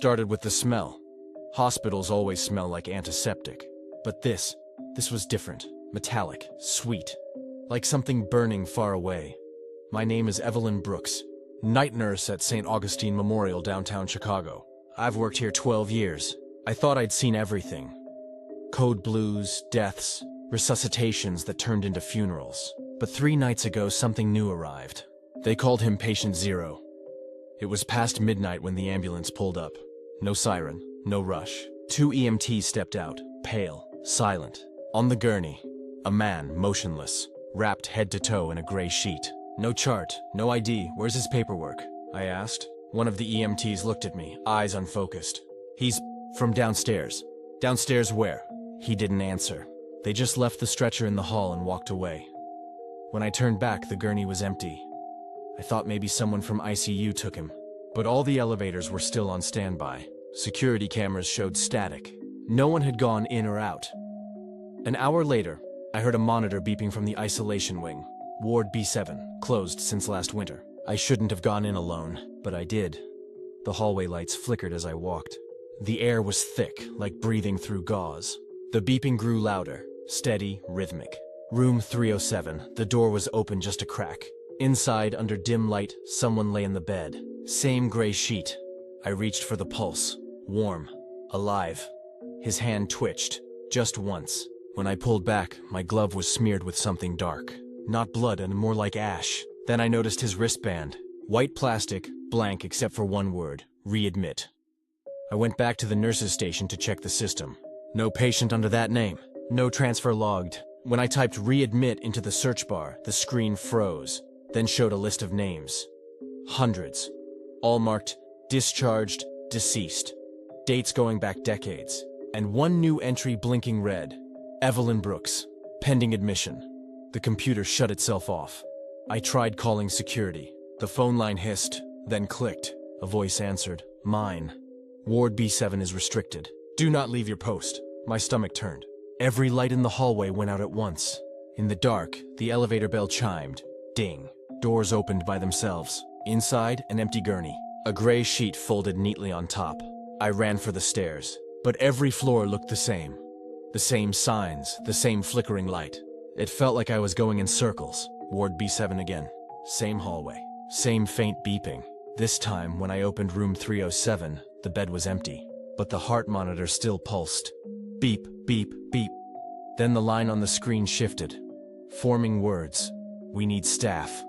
Started with the smell. Hospitals always smell like antiseptic. But this was different. Metallic, sweet. Like something burning far away. My name is Evelyn Brooks, night nurse at St. Augustine Memorial downtown Chicago. I've worked here 12 years. I thought I'd seen everything. Code blues, deaths, resuscitations that turned into funerals. But 3 nights ago, something new arrived. They called him Patient Zero. It was past midnight when the ambulance pulled up. No siren, no rush. 2 EMTs stepped out, pale, silent. On the gurney, a man, motionless, wrapped head to toe in a gray sheet. No chart, no ID, where's his paperwork? I asked. One of the EMTs looked at me, eyes unfocused. He's from downstairs. Downstairs where? He didn't answer. They just left the stretcher in the hall and walked away. When I turned back, the gurney was empty. I thought maybe someone from ICU took him. But all the elevators were still on standby. Security cameras showed static. No one had gone in or out. An hour later, I heard a monitor beeping from the isolation wing. Ward B7, closed since last winter. I shouldn't have gone in alone, but I did. The hallway lights flickered as I walked. The air was thick, like breathing through gauze. The beeping grew louder, steady, rhythmic. Room 307, the door was open just a crack. Inside, under dim light, someone lay in the bed. Same gray sheet. I reached for the pulse. Warm. Alive. His hand twitched. Just once. When I pulled back, my glove was smeared with something dark. Not blood and more like ash. Then I noticed his wristband. White plastic, blank except for one word. Readmit. I went back to the nurse's station to check the system. No patient under that name. No transfer logged. When I typed readmit into the search bar, the screen froze, then showed a list of names. Hundreds. All marked discharged, deceased. Dates going back decades. And one new entry blinking red. Evelyn Brooks. Pending admission. The computer shut itself off. I tried calling security. The phone line hissed, then clicked. A voice answered. Mine. Ward B7 is restricted. Do not leave your post. My stomach turned. Every light in the hallway went out at once. In the dark, the elevator bell chimed. Ding. Doors opened by themselves. Inside, an empty gurney. A gray sheet folded neatly on top. I ran for the stairs. But every floor looked the same. The same signs, the same flickering light. It felt like I was going in circles. Ward B7 again. Same hallway. Same faint beeping. This time, when I opened room 307, the bed was empty. But the heart monitor still pulsed. Beep, beep, beep. Then the line on the screen shifted. Forming words. We need staff.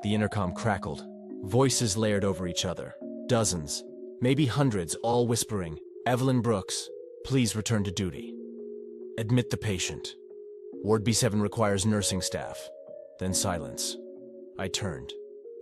The intercom crackled. Voices layered over each other. Dozens. Maybe hundreds, all whispering. Evelyn Brooks, please return to duty. Admit the patient. Ward B7 requires nursing staff. Then silence. I turned,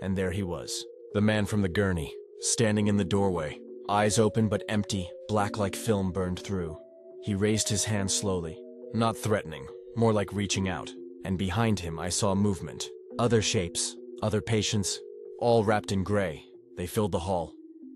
and there he was. The man from the gurney, standing in the doorway. Eyes open but empty, black like film burned through. He raised his hand slowly, not threatening, more like reaching out. And behind him I saw movement. Other shapes, other patients, all wrapped in gray. They filled the hall.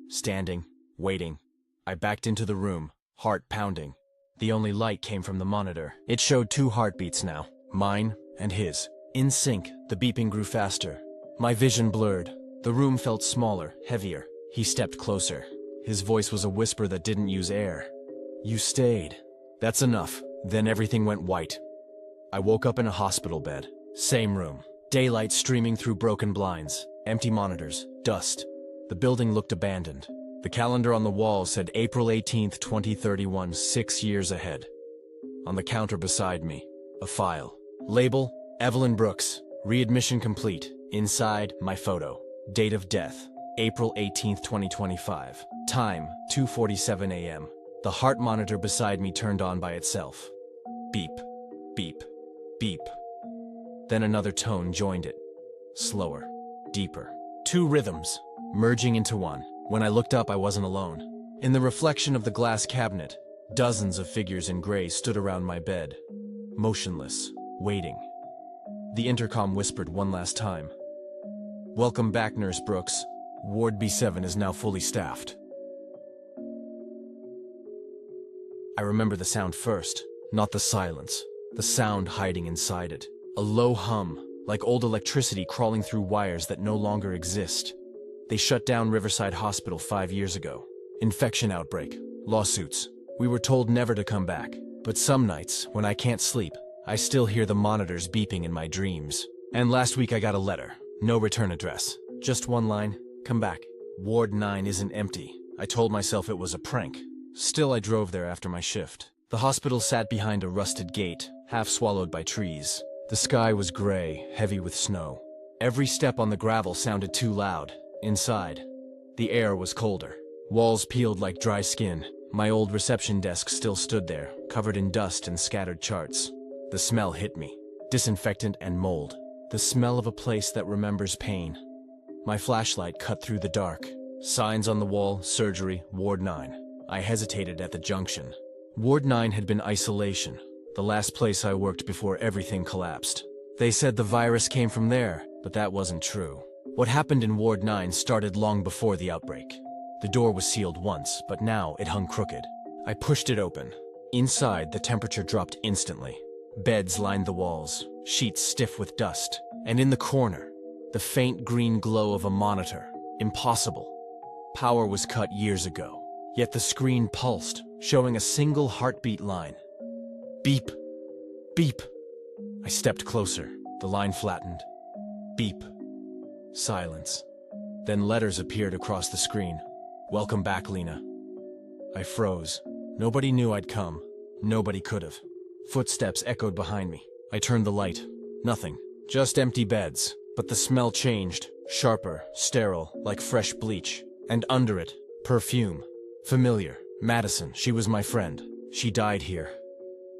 Standing, waiting. I backed into the room, heart pounding. The only light came from the monitor. It showed 2 heartbeats now, mine and his. In sync, the beeping grew faster. My vision blurred. The room felt smaller, heavier. He stepped closer. His voice was a whisper that didn't use air. You stayed. That's enough. Then everything went white. I woke up in a hospital bed. Same room. Daylight streaming through broken blinds. Empty monitors. Dust. The building looked abandoned. The calendar on the wall said April 18th, 2031, 6 years ahead. On the counter beside me, a file. Label, Evelyn Brooks. Readmission complete. Inside, my photo. Date of death, April 18th, 2025. Time, 2:47 a.m. The heart monitor beside me turned on by itself. Beep, beep, beep. Then another tone joined it. Slower, deeper. 2 rhythms, merging into one. When I looked up, I wasn't alone. In the reflection of the glass cabinet, dozens of figures in gray stood around my bed, motionless, waiting. The intercom whispered one last time. Welcome back, Nurse Brooks. Ward B7 is now fully staffed. I remember the sound first, not the silence. The sound hiding inside it. A low hum, like old electricity crawling through wires that no longer exist. They shut down Riverside Hospital 5 years ago. Infection outbreak. Lawsuits. We were told never to come back. But some nights, when I can't sleep, I still hear the monitors beeping in my dreams. And last week I got a letter. No return address. Just one line. Come back. Ward 9 isn't empty. I told myself it was a prank. Still, I drove there after my shift. The hospital sat behind a rusted gate, half swallowed by trees. The sky was gray, heavy with snow. Every step on the gravel sounded too loud. Inside, the air was colder. Walls peeled like dry skin. My old reception desk still stood there, covered in dust and scattered charts. The smell hit me. Disinfectant and mold. The smell of a place that remembers pain. My flashlight cut through the dark. Signs on the wall, surgery, Ward 9. I hesitated at the junction. Ward 9 had been isolation, the last place I worked before everything collapsed. They said the virus came from there, but that wasn't true. What happened in Ward 9 started long before the outbreak. The door was sealed once, but now it hung crooked. I pushed it open. Inside, the temperature dropped instantly. Beds lined the walls, sheets stiff with dust. And in the corner, the faint green glow of a monitor. Impossible. Power was cut years ago. Yet the screen pulsed, showing a single heartbeat line. Beep. Beep. I stepped closer. The line flattened. Beep. Silence. Then letters appeared across the screen. Welcome back, Lena. I froze. Nobody knew I'd come. Nobody could have. Footsteps echoed behind me. I turned the light. Nothing. Just empty beds. But the smell changed. Sharper, sterile, like fresh bleach. And under it, perfume. Familiar. Madison, she was my friend. She died here.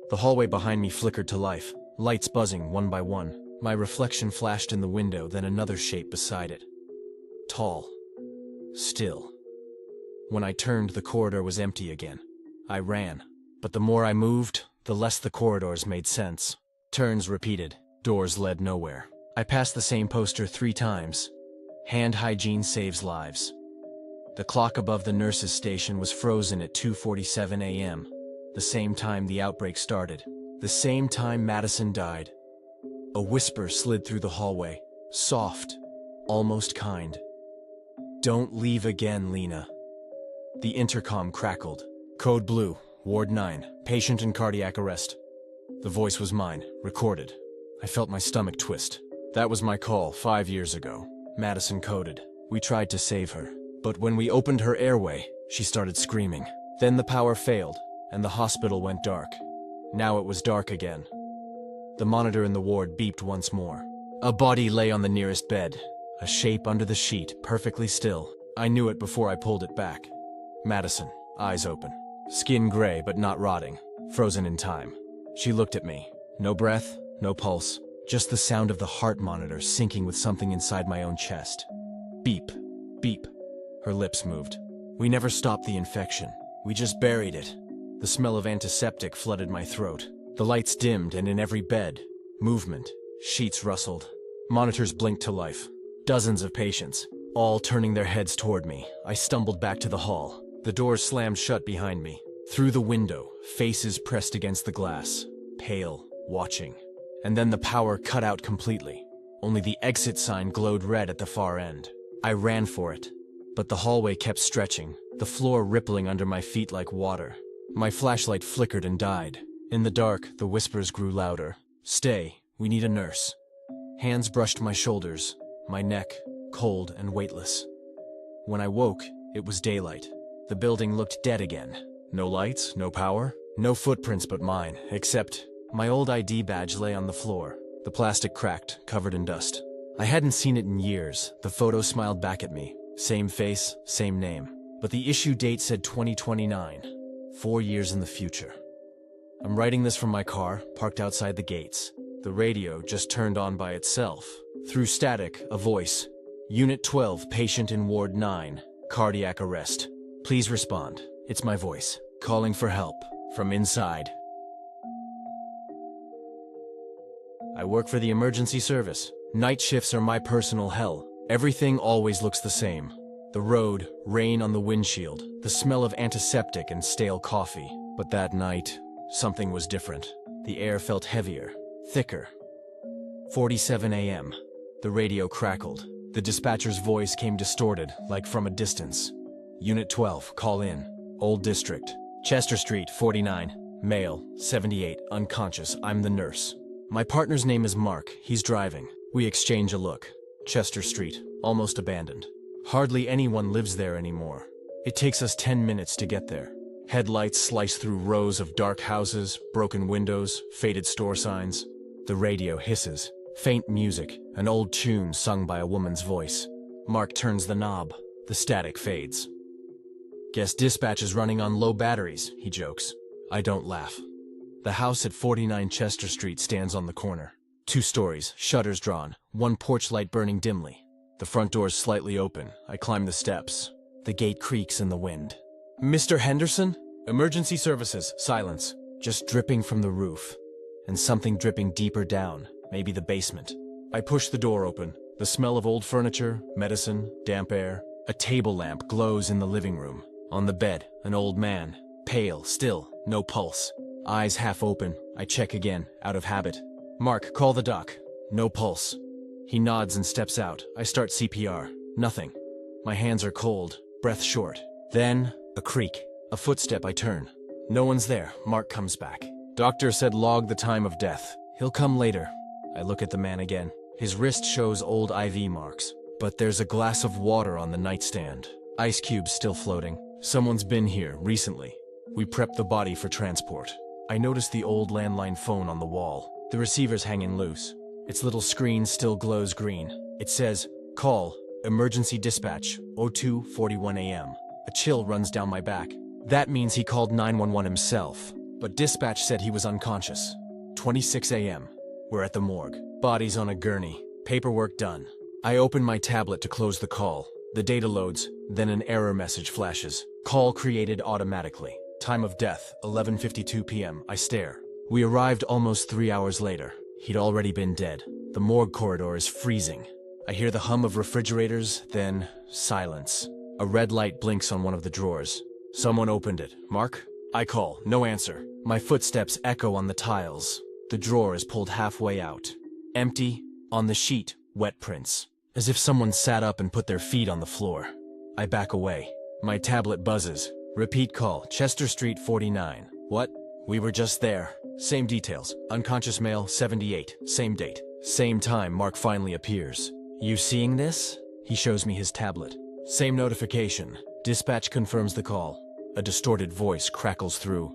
The hallway behind me flickered to life. Lights buzzing one by one. My reflection flashed in the window, then another shape beside it. Tall. Still. When I turned, the corridor was empty again. I ran. But the more I moved, the less the corridors made sense. Turns repeated. Doors led nowhere. I passed the same poster 3 times. Hand hygiene saves lives. The clock above the nurse's station was frozen at 2:47 a.m., the same time the outbreak started, the same time Madison died. A whisper slid through the hallway, soft, almost kind. Don't leave again, Lena. The intercom crackled. Code Blue, Ward 9, patient in cardiac arrest. The voice was mine, recorded. I felt my stomach twist. That was my call 5 years ago. Madison coded. We tried to save her. But when we opened her airway, she started screaming. Then the power failed, and the hospital went dark. Now it was dark again. The monitor in the ward beeped once more. A body lay on the nearest bed, a shape under the sheet, perfectly still. I knew it before I pulled it back. Madison, eyes open. Skin gray but not rotting, frozen in time. She looked at me. No breath, no pulse, just the sound of the heart monitor syncing with something inside my own chest. Beep, beep. Her lips moved. We never stopped the infection. We just buried it. The smell of antiseptic flooded my throat. The lights dimmed, and in every bed, movement. Sheets rustled. Monitors blinked to life. Dozens of patients, all turning their heads toward me. I stumbled back to the hall. The doors slammed shut behind me. Through the window, faces pressed against the glass. Pale, watching. And then the power cut out completely. Only the exit sign glowed red at the far end. I ran for it. But the hallway kept stretching, the floor rippling under my feet like water. My flashlight flickered and died. In the dark, the whispers grew louder. Stay, we need a nurse. Hands brushed my shoulders, my neck, cold and weightless. When I woke, it was daylight. The building looked dead again. No lights, no power, no footprints but mine, except my old ID badge lay on the floor, the plastic cracked, covered in dust. I hadn't seen it in years. The photo smiled back at me. Same face, same name. But the issue date said 2029. 4 years in the future. I'm writing this from my car, parked outside the gates. The radio just turned on by itself. Through static, a voice. Unit 12, patient in Ward 9. Cardiac arrest. Please respond. It's my voice. Calling for help. From inside. I work for the emergency service. Night shifts are my personal hell. Everything always looks the same. The road, rain on the windshield, the smell of antiseptic and stale coffee. But that night, something was different. The air felt heavier, thicker. 47 a.m. The radio crackled. The dispatcher's voice came distorted, like from a distance. Unit 12, call in. Old District. Chester Street, 49. Male, 78, unconscious. I'm the nurse. My partner's name is Mark. He's driving. We exchange a look. Chester Street, almost abandoned. Hardly anyone lives there anymore. It takes us 10 minutes to get there. Headlights slice through rows of dark houses, broken windows, faded store signs. The radio hisses. Faint music, an old tune sung by a woman's voice. Mark turns the knob. The static fades. Guess dispatch is running on low batteries, he jokes. I don't laugh. The house at 49 Chester Street stands on the corner. 2 stories, shutters drawn, one porch light burning dimly. The front door's slightly open. I climb the steps. The gate creaks in the wind. Mr. Henderson? Emergency services, silence. Just dripping from the roof. And something dripping deeper down, maybe the basement. I push the door open. The smell of old furniture, medicine, damp air. A table lamp glows in the living room. On the bed, an old man. Pale, still, no pulse. Eyes half open. I check again, out of habit. Mark, call the doc. No pulse. He nods and steps out. I start CPR. Nothing. My hands are cold, breath short. Then, a creak. A footstep. I turn. No one's there. Mark comes back. Doctor said log the time of death. He'll come later. I look at the man again. His wrist shows old IV marks. But there's a glass of water on the nightstand. Ice cubes still floating. Someone's been here recently. We prep the body for transport. I notice the old landline phone on the wall. The receiver's hanging loose. Its little screen still glows green. It says, call, emergency dispatch, 02:41 a.m. A chill runs down my back. That means he called 911 himself. But dispatch said he was unconscious. 26 a.m. We're at the morgue. Body's on a gurney. Paperwork done. I open my tablet to close the call. The data loads, then an error message flashes. Call created automatically. Time of death, 11:52 p.m. I stare. We arrived almost 3 hours later. He'd already been dead. The morgue corridor is freezing. I hear the hum of refrigerators, then silence. A red light blinks on one of the drawers. Someone opened it. Mark? I call. No answer. My footsteps echo on the tiles. The drawer is pulled halfway out. Empty. On the sheet, wet prints. As if someone sat up and put their feet on the floor. I back away. My tablet buzzes. Repeat call. Chester Street 49. What? We were just there. Same details. Unconscious male, 78. Same date. Same time. Mark finally appears. You seeing this? He shows me his tablet. Same notification. Dispatch confirms the call. A distorted voice crackles through.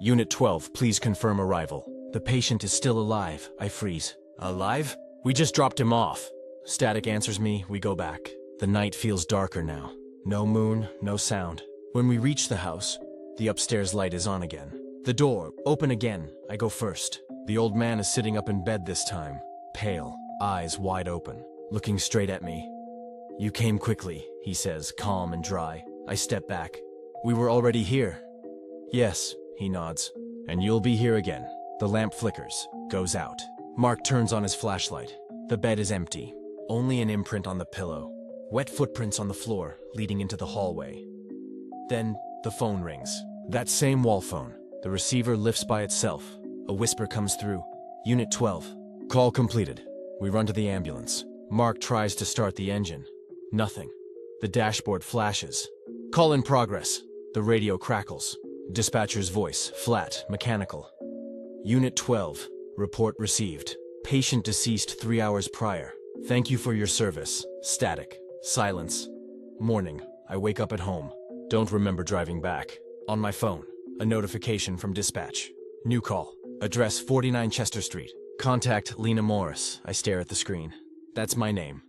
Unit 12, please confirm arrival. The patient is still alive. I freeze. Alive? We just dropped him off. Static answers me. We go back. The night feels darker now. No moon, no sound. When we reach the house, the upstairs light is on again. The door, open again. I go first. The old man is sitting up in bed this time. Pale, eyes wide open, looking straight at me. You came quickly, he says, calm and dry. I step back. We were already here. Yes, he nods. And you'll be here again. The lamp flickers, goes out. Mark turns on his flashlight. The bed is empty. Only an imprint on the pillow. Wet footprints on the floor, leading into the hallway. Then, the phone rings. That same wall phone. The receiver lifts by itself. A whisper comes through. Unit 12. Call completed. We run to the ambulance. Mark tries to start the engine. Nothing. The dashboard flashes. Call in progress. The radio crackles. Dispatcher's voice, flat, mechanical. Unit 12. Report received. Patient deceased 3 hours prior. Thank you for your service. Static. Silence. Morning. I wake up at home. Don't remember driving back. On my phone, a notification from dispatch. New call. Address 49 Chester Street. Contact Lena Morris. I stare at the screen. That's my name.